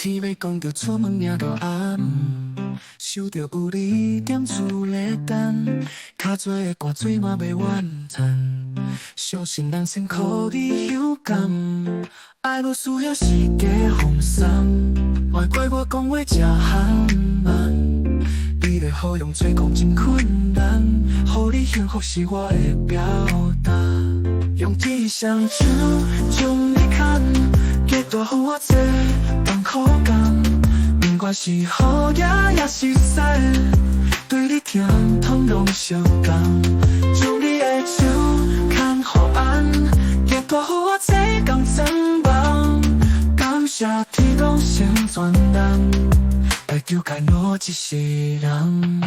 天要讲着出门领着暗，想着有你踮厝咧等，较多的歌水嘛袂完叹。相信人生苦你有感，爱无需要时间风霜，莫怪我讲话这含慢。你的好用做讲真困难，予你幸福是我的表达。用天相助，将你牵，结大予我做放苦工。不管是好也是屎，对你疼痛拢相共。将你的手牵予安，结大予我做工装忙。感谢天公先全人，会救该我一世人。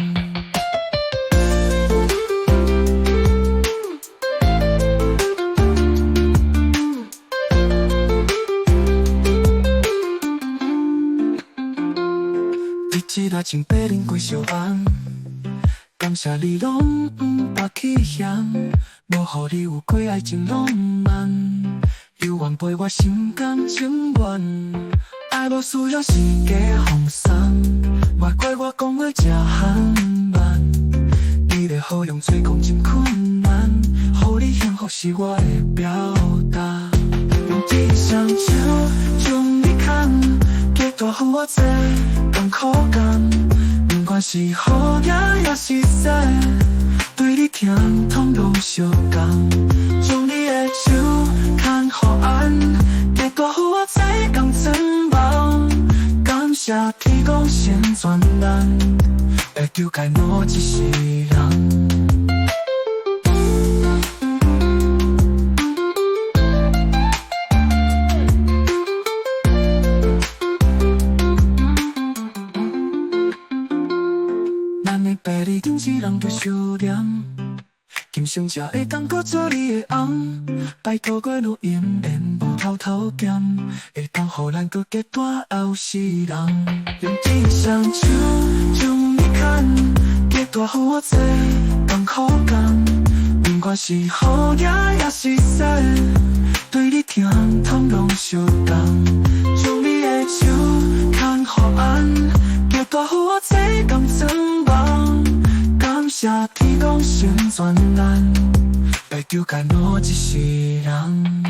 日日情白忍几小晚，感谢你拢不捌去嫌，无予你有过爱情浪漫，有愿陪我心甘情愿，爱无需要时间风霜，莫怪我讲话这含慢，你的好用做讲真困难，予你幸福是我的表达，用天相照，将你牵，结大予我做放苦工，不管是好也是屎，对你疼痛拢相共。将你的手牵予安，结大予我做工装忙。感谢天公先全人，会救该我一世人。白日顶一人着修炼，今生才会当搁做你的翁。拜托过路姻缘无偷偷咸，会当予咱搁结大后世人。用天相手将你牵，结大予我做放苦工。不管是好也是屎，对你疼痛拢相共。将你的手牵予安，结大予我做工装忙。感谢天公先全人，会救该我一世人。